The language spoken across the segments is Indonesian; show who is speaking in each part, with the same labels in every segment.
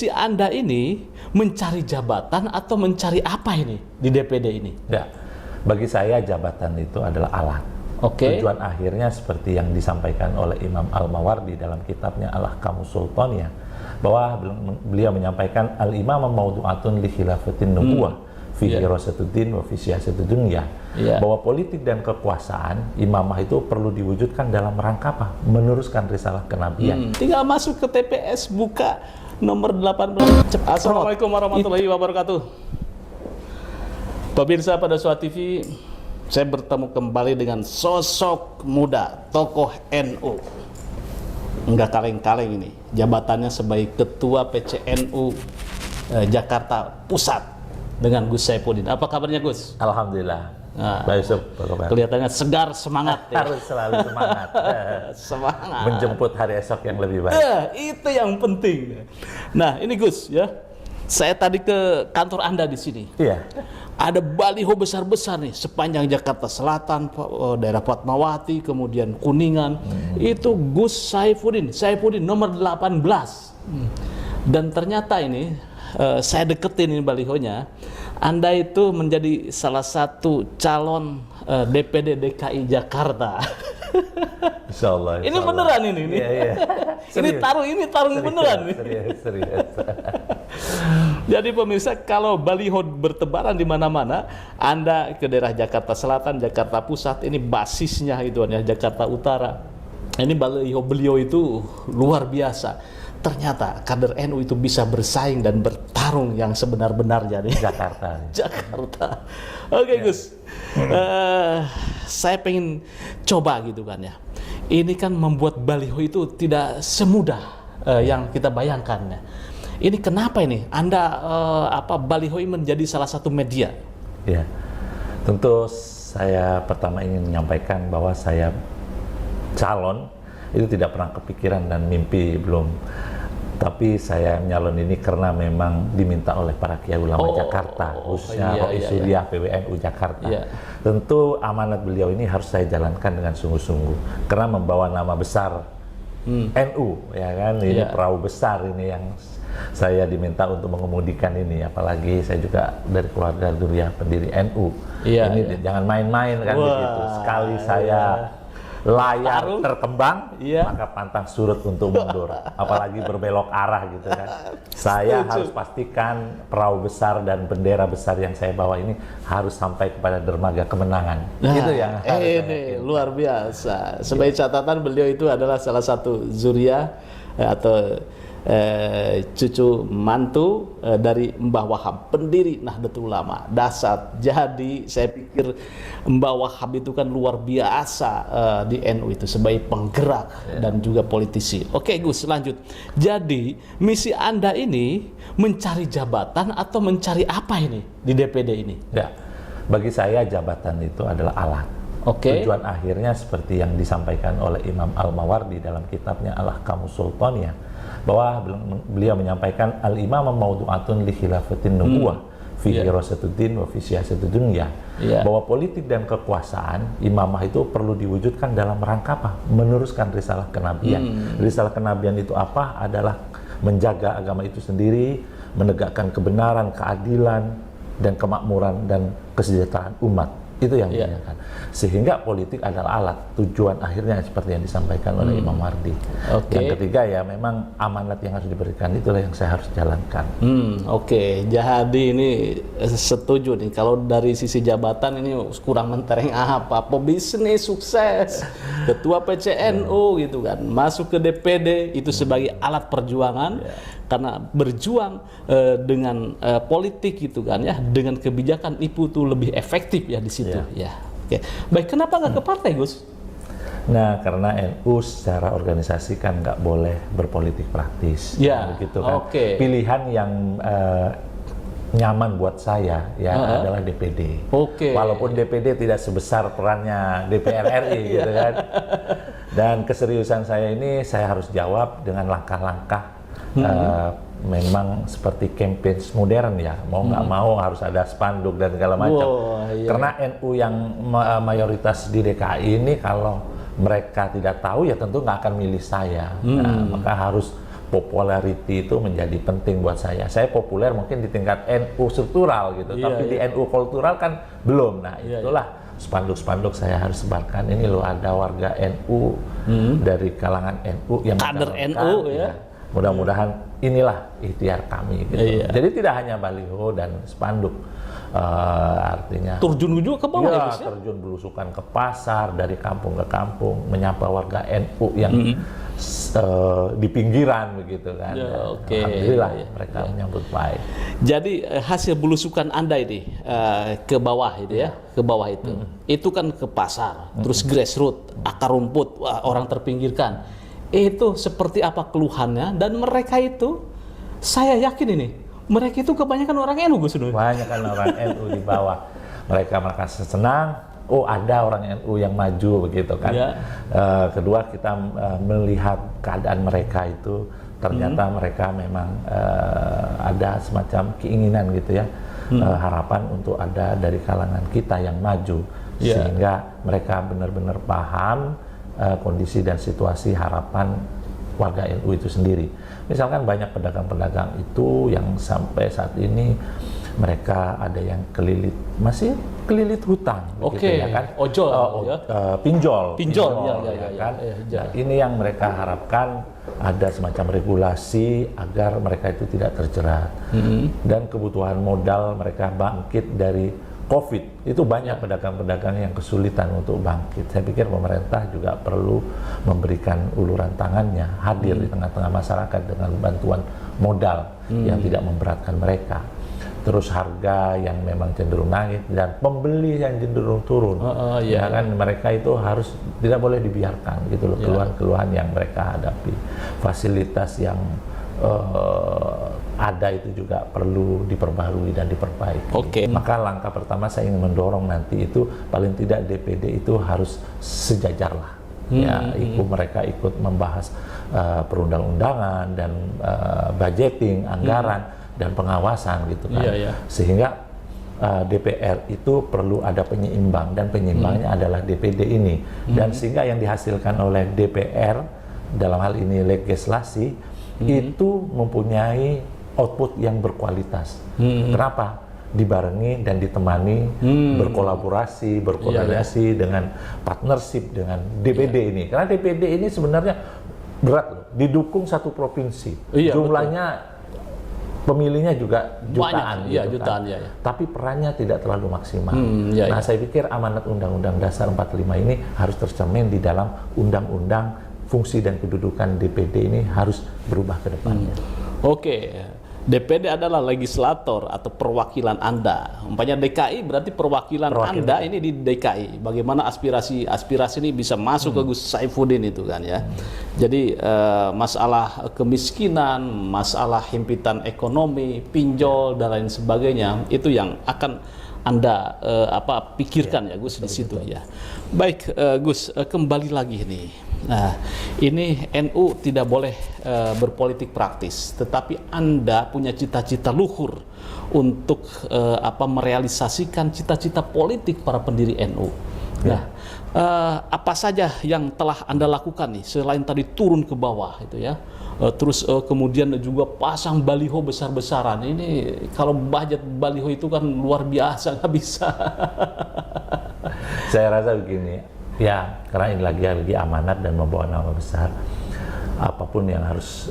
Speaker 1: Si Anda ini mencari jabatan atau mencari apa ini di DPD ini?
Speaker 2: Ya, bagi saya jabatan itu adalah alat.
Speaker 1: Oke.
Speaker 2: Tujuan akhirnya seperti yang disampaikan oleh Imam Al-Mawardi dalam kitabnya Al-Ahkamus Sultaniyah, bahwa beliau menyampaikan al-imam mawdu'atun li khilafatin nubuwah fi hirasatuddin wa fi siyasatid dunya. Bahwa politik dan kekuasaan imamah itu perlu diwujudkan dalam rangka apa? Meneruskan risalah kenabian.
Speaker 1: Tinggal masuk ke TPS, buka nomor 18. Assalamualaikum warahmatullahi wabarakatuh. Pemirsa Pada Suara TV, saya bertemu kembali dengan sosok muda, tokoh NU. Enggak kaleng-kaleng ini, jabatannya sebagai Ketua PCNU Jakarta Pusat dengan Gus Saifuddin. Apa kabarnya, Gus?
Speaker 2: Alhamdulillah.
Speaker 1: Nah,
Speaker 2: Pak Yusuf,
Speaker 1: kelihatannya segar, semangat ya.
Speaker 2: harus selalu semangat.
Speaker 1: Semangat.
Speaker 2: Menjemput hari esok yang lebih baik.
Speaker 1: Itu yang penting. Nah, ini Gus ya. Saya tadi ke kantor Anda di sini.
Speaker 2: Iya.
Speaker 1: Ada baliho besar-besar nih sepanjang Jakarta Selatan, daerah Fatmawati, kemudian Kuningan. Itu Gus Saifuddin nomor 18. Dan ternyata ini saya deketin ini balihonya. Anda itu menjadi salah satu calon DPD DKI Jakarta.
Speaker 2: Insya Allah.
Speaker 1: Ini beneran ini.
Speaker 2: Iya.
Speaker 1: Ini tarung beneran nih.
Speaker 2: Serius.
Speaker 1: Jadi pemirsa, kalau baliho bertebaran di mana-mana, Anda ke daerah Jakarta Selatan, Jakarta Pusat, ini basisnya itu ya, Jakarta Utara. Ini baliho beliau itu luar biasa. Ternyata kader NU itu bisa bersaing dan bertarung yang sebenar-benarnya nih. Jakarta. Oke, Gus. Saya pengen coba gitu kan ya. Ini kan membuat baliho itu tidak semudah yang kita bayangkan ya. Ini kenapa ini Anda baliho ini menjadi salah satu media?
Speaker 2: Ya, tentu saya pertama ingin menyampaikan bahwa saya calon itu tidak pernah kepikiran dan mimpi belum. Tapi saya nyalon ini karena memang diminta oleh para kiai ulama Jakarta, khususnya Rois Suriah PWNU Jakarta. Tentu amanat beliau ini harus saya jalankan dengan sungguh-sungguh karena membawa nama besar NU, ya kan? Ini perahu besar ini yang saya diminta untuk mengemudikan ini, apalagi saya juga dari keluarga Duriah pendiri NU. Jangan main-main kan begitu. Sekali saya layar terkembang, maka pantang surut untuk mundur, apalagi berbelok arah gitu kan. Saya harus pastikan perahu besar dan bendera besar yang saya bawa ini harus sampai kepada dermaga kemenangan. Itu yang
Speaker 1: ini luar biasa. Sebagai catatan, beliau itu adalah salah satu zuriah atau cucu mantu dari Mbah Wahab, pendiri Nahdlatul Ulama, dasar. Jadi saya pikir Mbah Wahab itu kan luar biasa di NU itu sebagai penggerak dan juga politisi. Oke Gus, lanjut. Jadi misi Anda ini mencari jabatan atau mencari apa ini di DPD ini?
Speaker 2: Ya, bagi saya jabatan itu adalah alat. Tujuan akhirnya seperti yang disampaikan oleh Imam Al-Mawardi dalam kitabnya Al-Ahkamus Sultaniyah, bahwa beliau menyampaikan al-imam mawdu'atun li khilafatin nubuwah fi hirasatuddin wa fi siyasatid dunya. Bahwa politik dan kekuasaan imamah itu perlu diwujudkan dalam rangka apa? Meneruskan risalah kenabian. Risalah kenabian itu apa? Adalah menjaga agama itu sendiri, menegakkan kebenaran, keadilan, dan kemakmuran dan kesejahteraan umat. Itu yang dinyatakan. Sehingga politik adalah alat. Tujuan akhirnya seperti yang disampaikan oleh Imam Wardi. Yang ketiga ya memang amanat yang harus diberikan itulah yang saya harus jalankan.
Speaker 1: Jadi ini setuju nih, kalau dari sisi jabatan ini kurang mentereng apa? Pebisnis sukses, ketua PCNU gitu kan, masuk ke DPD itu sebagai alat perjuangan. Karena berjuang dengan politik gitu kan ya, dengan kebijakan itu tuh lebih efektif ya di situ ya. Baik, kenapa nggak ke partai, Gus?
Speaker 2: Nah, karena NU secara organisasi kan nggak boleh berpolitik praktis, begitu kan. Pilihan yang nyaman buat saya adalah DPD. Walaupun DPD tidak sebesar perannya DPR RI gitu kan. Dan keseriusan saya ini saya harus jawab dengan langkah-langkah. Memang seperti campaign modern ya, mau nggak mau harus ada spanduk dan segala macam. Karena NU yang mayoritas di DKI ini kalau mereka tidak tahu ya tentu nggak akan milih saya. Maka harus popularity itu menjadi penting buat saya. Saya populer mungkin di tingkat NU struktural gitu, tapi di NU kultural kan belum. Nah, itulah spanduk-spanduk saya harus sebarkan. Ini loh ada warga NU dari kalangan NU yang
Speaker 1: kader NU ya.
Speaker 2: Mudah-mudahan inilah ikhtiar kami gitu. Jadi tidak hanya baliho dan spanduk, artinya
Speaker 1: terjun juga ke bawah ya,
Speaker 2: terjun belusukan ke pasar, dari kampung ke kampung, menyapa warga NU yang di pinggiran begitu kan. Alhamdulillah mereka menyambut baik.
Speaker 1: Jadi hasil belusukan Anda ini ke bawah itu ya, ke bawah itu kan ke pasar, terus grassroots, akar rumput, orang terpinggirkan. Itu seperti apa keluhannya, dan mereka itu saya yakin ini mereka itu kebanyakan orang NU, Gus Nur.
Speaker 2: Kebanyakan orang NU di bawah. Mereka merasa senang, oh ada orang NU yang maju begitu kan. Kedua kita melihat keadaan mereka itu, ternyata mereka memang ada semacam keinginan gitu ya, harapan untuk ada dari kalangan kita yang maju, sehingga mereka benar-benar paham kondisi dan situasi harapan warga NU itu sendiri. Misalkan banyak pedagang-pedagang itu yang sampai saat ini mereka ada yang masih kelilit hutang, begitu ya kan?
Speaker 1: Ojol,
Speaker 2: pinjol,
Speaker 1: ya
Speaker 2: kan? Nah, ini yang mereka harapkan ada semacam regulasi agar mereka itu tidak terjerat. Dan kebutuhan modal mereka bangkit dari COVID, itu banyak pedagang-pedagang yang kesulitan untuk bangkit. Saya pikir pemerintah juga perlu memberikan uluran tangannya, hadir di tengah-tengah masyarakat dengan bantuan modal yang tidak memberatkan mereka. Terus harga yang memang cenderung naik dan pembeli yang cenderung turun, ya kan, mereka itu harus tidak boleh dibiarkan gitu loh, keluhan-keluhan yang mereka hadapi. Fasilitas yang ada itu juga perlu diperbarui dan diperbaiki. Maka langkah pertama saya ingin mendorong nanti itu paling tidak DPD itu harus sejajar lah. Mereka ikut membahas perundang-undangan dan budgeting, anggaran dan pengawasan gitu kan. Sehingga DPR itu perlu ada penyeimbang, dan penyeimbangnya adalah DPD ini. Dan sehingga yang dihasilkan oleh DPR dalam hal ini legislasi itu mempunyai output yang berkualitas. Kenapa? Dibarengi dan ditemani, berkolaborasi, berkoordinasi dengan partnership dengan DPD ini. Karena DPD ini sebenarnya berat loh, didukung satu provinsi. Jumlahnya pemilihnya juga jutaan, gitu kan. Tapi perannya tidak terlalu maksimal. Nah, saya pikir amanat Undang-Undang Dasar 45 ini harus tercermin di dalam undang-undang fungsi dan kedudukan DPD ini harus berubah ke depannya.
Speaker 1: DPD adalah legislator atau perwakilan Anda. Umpamanya DKI berarti perwakilan Anda ini di DKI. Bagaimana aspirasi ini bisa masuk ke Gus Saifuddin itu kan ya. Jadi masalah kemiskinan, masalah himpitan ekonomi, pinjol dan lain sebagainya itu yang akan Anda pikirkan ya Gus di situ ya. Baik Gus, kembali lagi nih. Nah, ini NU tidak boleh berpolitik praktis, tetapi Anda punya cita-cita luhur untuk merealisasikan cita-cita politik para pendiri NU. Nah, apa saja yang telah Anda lakukan nih selain tadi turun ke bawah itu ya? Terus kemudian juga pasang baliho besar-besaran. Ini kalau budget baliho itu kan luar biasa, nggak bisa.
Speaker 2: Saya rasa begini. Ya, karena ini lagi amanat dan membawa nama besar. Apapun yang harus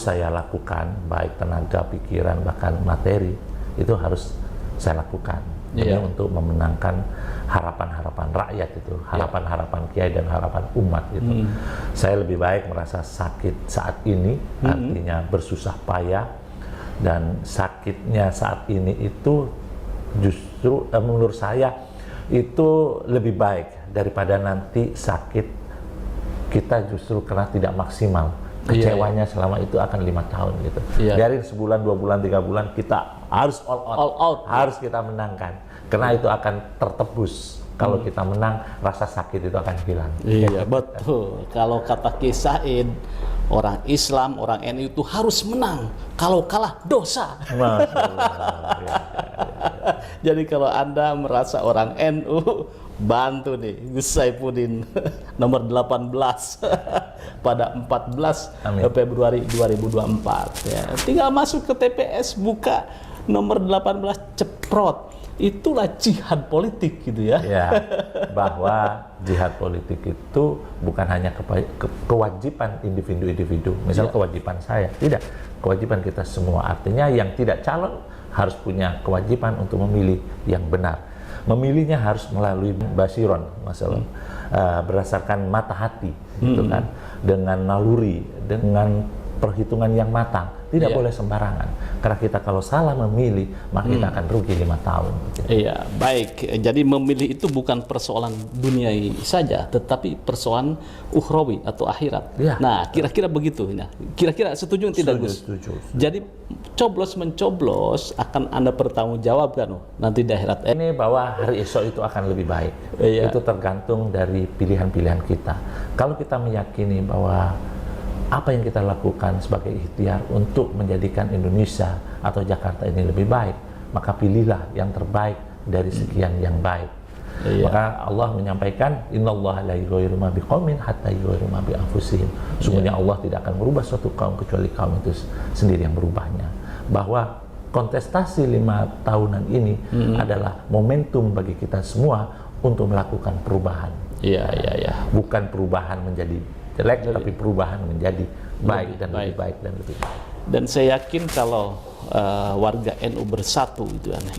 Speaker 2: saya lakukan, baik tenaga, pikiran, bahkan materi, itu harus saya lakukan. Ini untuk memenangkan harapan-harapan rakyat itu, harapan-harapan kiai dan harapan umat itu. Saya lebih baik merasa sakit saat ini, artinya bersusah payah, dan sakitnya saat ini itu justru menurut saya itu lebih baik daripada nanti sakit kita justru karena tidak maksimal. Kecewanya selama itu akan 5 tahun gitu. Dari sebulan, 2 bulan, 3 bulan kita harus all out. Harus kita menangkan. Karena itu akan tertebus. Kalau kita menang, rasa sakit itu akan hilang.
Speaker 1: Iya, betul. Kalau kata Ki Said, orang Islam, orang NU itu harus menang. Kalau kalah, dosa. Jadi kalau Anda merasa orang NU, bantu nih Gus Saifuddin nomor 18 pada 14
Speaker 2: Amin.
Speaker 1: Februari 2024 ya. Tinggal masuk ke TPS, buka nomor 18, ceprot. Itulah jihad politik gitu ya.
Speaker 2: Ya, bahwa jihad politik itu bukan hanya kewajiban individu-individu. Misal kewajiban saya, tidak. Kewajiban kita semua. Artinya yang tidak calon harus punya kewajiban untuk memilih yang benar. Memilihnya harus melalui basiron, masalah berdasarkan mata hati, gitu kan, dengan naluri, dengan perhitungan yang matang, tidak boleh sembarangan. Karena kita kalau salah memilih, maka kita akan rugi 5 tahun.
Speaker 1: Iya, baik. Jadi memilih itu bukan persoalan duniawi saja, tetapi persoalan ukhrawi atau akhirat.
Speaker 2: Ya.
Speaker 1: Nah, kira-kira begitu. Nah, kira-kira setuju tidak, Gus?
Speaker 2: Setuju.
Speaker 1: Jadi coblos-mencoblos akan Anda bertanggungjawabkan nanti di akhirat.
Speaker 2: Ini bahwa hari esok itu akan lebih baik.
Speaker 1: Iya.
Speaker 2: Itu tergantung dari pilihan-pilihan kita. Kalau kita meyakini bahwa apa yang kita lakukan sebagai ikhtiar untuk menjadikan Indonesia atau Jakarta ini lebih baik, maka pilihlah yang terbaik dari sekian yang baik.
Speaker 1: Iya.
Speaker 2: Maka Allah menyampaikan, innallaha la yughayyiru ma biqaumin hatta yughayyiru ma bi anfusihim. Sungguhnya Allah tidak akan merubah suatu kaum kecuali kaum itu sendiri yang merubahnya. Bahwa kontestasi 5 tahunan ini adalah momentum bagi kita semua untuk melakukan perubahan.
Speaker 1: Iya, iya, iya.
Speaker 2: Bukan perubahan menjadi jelek, tapi perubahan menjadi baik dan lebih baik dan lebih baik.
Speaker 1: Dan saya yakin kalau warga NU bersatu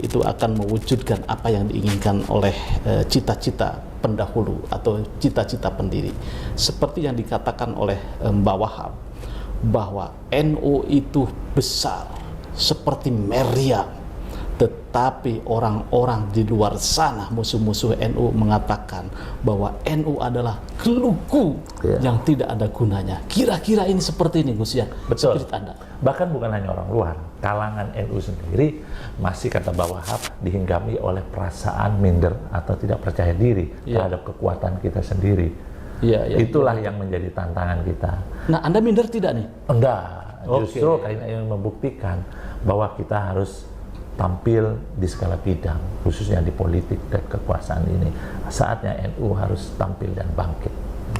Speaker 1: itu akan mewujudkan apa yang diinginkan oleh cita-cita pendahulu atau cita-cita pendiri. Seperti yang dikatakan oleh Mbah Wahab, bahwa NU itu besar seperti meriam, tetapi orang-orang di luar sana, musuh-musuh NU mengatakan bahwa NU adalah gelugu yang tidak ada gunanya. Kira-kira ini seperti ini, Gus, ya?
Speaker 2: Betul.
Speaker 1: Spirit Anda.
Speaker 2: Bahkan bukan hanya orang luar, kalangan NU sendiri masih, kata Mbah Wahab, dihinggami oleh perasaan minder atau tidak percaya diri terhadap kekuatan kita sendiri. Itulah yang menjadi tantangan kita.
Speaker 1: Nah, Anda minder tidak nih?
Speaker 2: Enggak, justru kayaknya ingin membuktikan bahwa kita harus tampil di segala bidang, khususnya di politik dan kekuasaan ini. Saatnya NU harus tampil dan bangkit.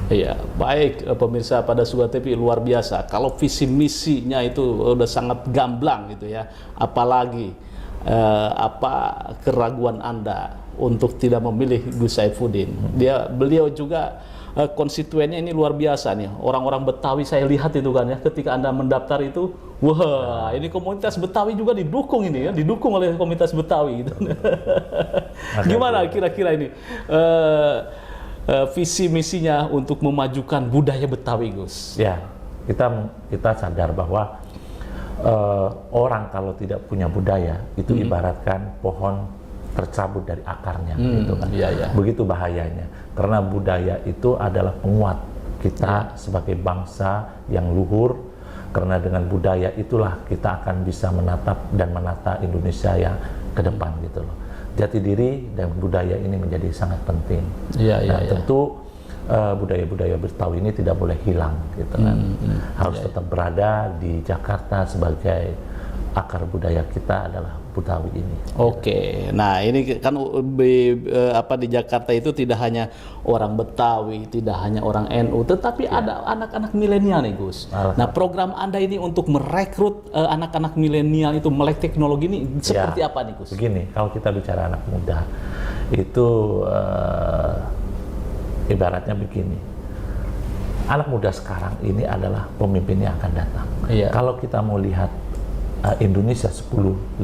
Speaker 1: Iya, baik pemirsa pada Suga TV, luar biasa. Kalau visi misinya itu udah sangat gamblang gitu ya. Apalagi apa keraguan Anda untuk tidak memilih Gus Saifuddin. Beliau juga konstituennya ini luar biasa nih. Orang-orang Betawi saya lihat itu kan ya, ketika Anda mendaftar itu, wah, ini komunitas Betawi juga didukung ini ya, didukung oleh komunitas Betawi gitu. Gimana kira-kira ini visi misinya untuk memajukan budaya Betawi, Gus?
Speaker 2: Ya, kita sadar bahwa orang kalau tidak punya budaya itu ibaratkan pohon tercabut dari akarnya, gitu kan. Begitu bahayanya, karena budaya itu adalah penguat kita sebagai bangsa yang luhur. Karena dengan budaya itulah kita akan bisa menatap dan menata Indonesia yang ke depan, gitu loh. Jati diri dan budaya ini menjadi sangat penting. Tentu budaya-budaya Betawi ini tidak boleh hilang, gitu kan. Harus tetap berada di Jakarta sebagai akar budaya kita adalah Betawi ini.
Speaker 1: Oke, nah ini kan di Jakarta itu tidak hanya orang Betawi, tidak hanya orang NU, tetapi ada anak-anak milenial nih, Gus. Nah, program Anda ini untuk merekrut anak-anak milenial itu melek teknologi ini seperti apa nih, Gus?
Speaker 2: Begini, kalau kita bicara anak muda itu ibaratnya begini. Anak muda sekarang ini adalah pemimpin yang akan datang. Kalau kita mau lihat Indonesia 10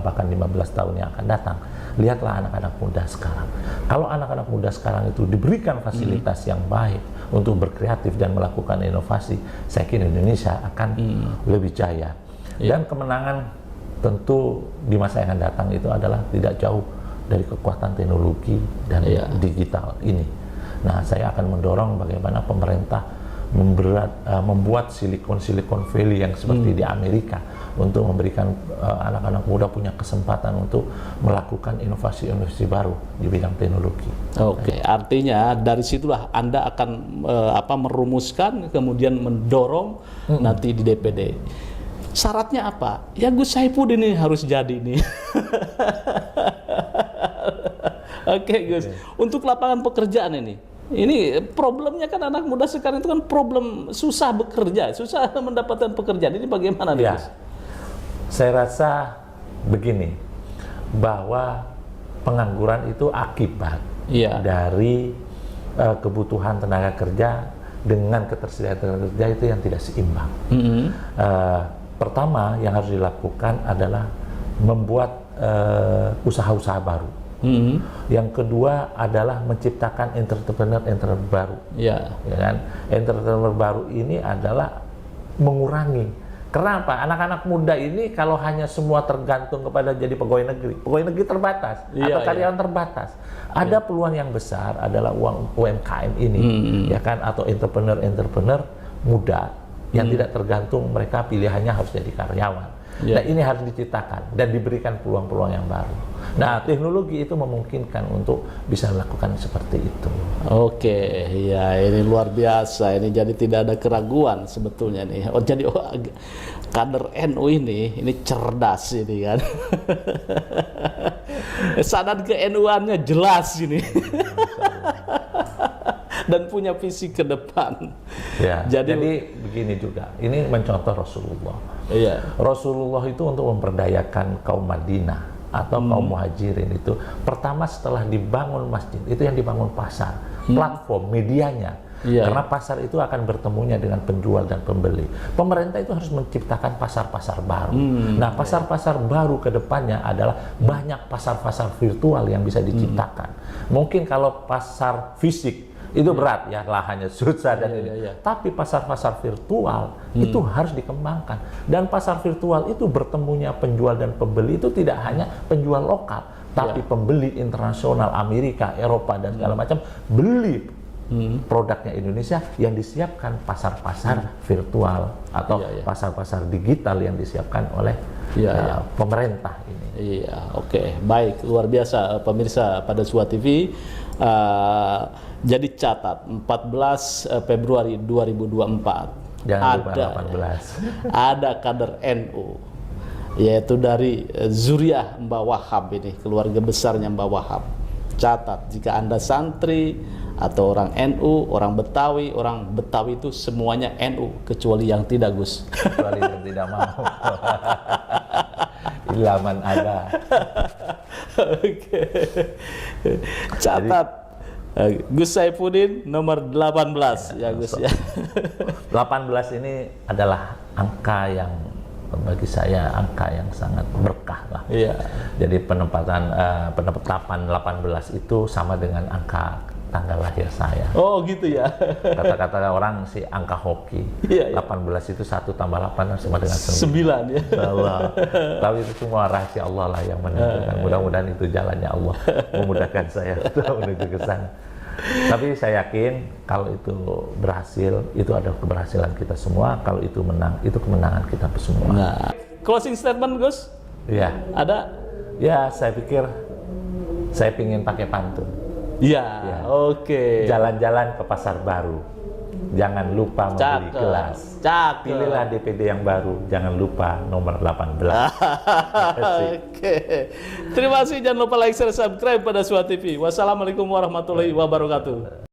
Speaker 2: bahkan 15 tahun yang akan datang, lihatlah anak-anak muda sekarang. Kalau anak-anak muda sekarang itu diberikan fasilitas yang baik untuk berkreatif dan melakukan inovasi, saya kira Indonesia akan lebih jaya. Dan kemenangan tentu di masa yang akan datang itu adalah tidak jauh dari kekuatan teknologi dan digital ini. Nah, saya akan mendorong bagaimana pemerintah membuat Silicon Valley yang seperti di Amerika untuk memberikan anak-anak muda punya kesempatan untuk melakukan inovasi-inovasi baru di bidang teknologi.
Speaker 1: Oke, artinya dari situlah Anda akan merumuskan kemudian mendorong nanti di DPD. Syaratnya apa? Ya Gus Saifuddin ini harus jadi nih. Oke, Gus. Untuk lapangan pekerjaan ini, Ini problemnya kan anak muda sekarang itu kan problem susah bekerja, susah mendapatkan pekerjaan. Ini bagaimana nih,
Speaker 2: Ya,
Speaker 1: Gus?
Speaker 2: saya rasa begini, bahwa pengangguran itu akibat
Speaker 1: Iya.
Speaker 2: dari kebutuhan tenaga kerja dengan ketersediaan tenaga kerja itu yang tidak seimbang. Pertama yang harus dilakukan adalah membuat usaha-usaha baru. Yang kedua adalah menciptakan entrepreneur baru.
Speaker 1: Ya.
Speaker 2: Ya kan? Entrepreneur baru ini adalah mengurangi. Kenapa? Anak-anak muda ini kalau hanya semua tergantung kepada jadi pegawai negeri terbatas atau karyawan terbatas. Ada peluang yang besar adalah uang UMKM ini, ya kan? Atau entrepreneur muda yang tidak tergantung, mereka pilihannya harus jadi karyawan. Nah, ini harus diciptakan dan diberikan peluang-peluang yang baru. Nah, teknologi itu memungkinkan untuk bisa melakukan seperti itu.
Speaker 1: Oke, ya ini luar biasa. Ini jadi tidak ada keraguan sebetulnya nih. Oh, jadi kader NU ini cerdas ini kan. Sanad ke NU-annya jelas ini. Dan punya visi ke depan.
Speaker 2: Ya, jadi begini juga. Ini mencontoh Rasulullah.
Speaker 1: Iya.
Speaker 2: Rasulullah itu untuk memperdayakan kaum Madinah atau kaum muhajirin itu, pertama setelah dibangun masjid, itu yang dibangun pasar, platform medianya. Karena pasar itu akan bertemunya dengan penjual dan pembeli. Pemerintah itu harus menciptakan pasar-pasar baru. Nah, pasar-pasar baru ke depannya adalah banyak pasar-pasar virtual yang bisa diciptakan. Mungkin kalau pasar fisik itu berat ya, lahannya susah dan ini. Tapi pasar-pasar virtual itu harus dikembangkan. Dan pasar virtual itu bertemunya penjual dan pembeli itu tidak hanya penjual lokal, tapi pembeli internasional, Amerika, Eropa dan segala macam beli produknya Indonesia yang disiapkan pasar-pasar virtual atau pasar-pasar digital yang disiapkan oleh pemerintah ini.
Speaker 1: Iya, oke. Baik, luar biasa pemirsa pada Suara TV. Jadi catat 14 Februari 2024
Speaker 2: Jangan lupa
Speaker 1: ada
Speaker 2: 18.
Speaker 1: ada kader NU, yaitu dari Zuriah Mbah Wahab ini, keluarga besarnya Mbah Wahab. Catat, jika Anda santri atau orang NU, orang Betawi itu semuanya NU kecuali yang tidak, Gus.
Speaker 2: Kecuali yang tidak mau. Ilaman ada.
Speaker 1: Oke. Catat. Gus Saifuddin nomor 18 ya, Gus ya.
Speaker 2: 18 ini adalah angka yang bagi saya angka yang sangat berkah lah.
Speaker 1: Iya.
Speaker 2: Jadi penetapan 18 itu sama dengan angka tanggal lahir saya.
Speaker 1: Oh gitu ya.
Speaker 2: Kata-kata orang sih angka hoki. 18 itu 1 tambah 8 sama dengan
Speaker 1: 9 ya.
Speaker 2: Allah. Tapi itu semua rahasia Allah lah yang menentukan. Mudah-mudahan itu jalannya Allah memudahkan saya untuk menuju ke sana. Tapi saya yakin kalau itu berhasil, itu adalah keberhasilan kita semua. Kalau itu menang, itu kemenangan kita semua.
Speaker 1: Nah, closing statement, Gus?
Speaker 2: Iya.
Speaker 1: Ada?
Speaker 2: Ya, saya pikir saya ingin pakai pantun.
Speaker 1: Iya, oke.
Speaker 2: Jalan-jalan ke pasar baru, jangan lupa membeli gelas. Pilihlah DPD yang baru, jangan lupa nomor 18.
Speaker 1: Oke. Terima kasih, jangan lupa like, share, subscribe pada Suara TV. Wassalamualaikum warahmatullahi wabarakatuh.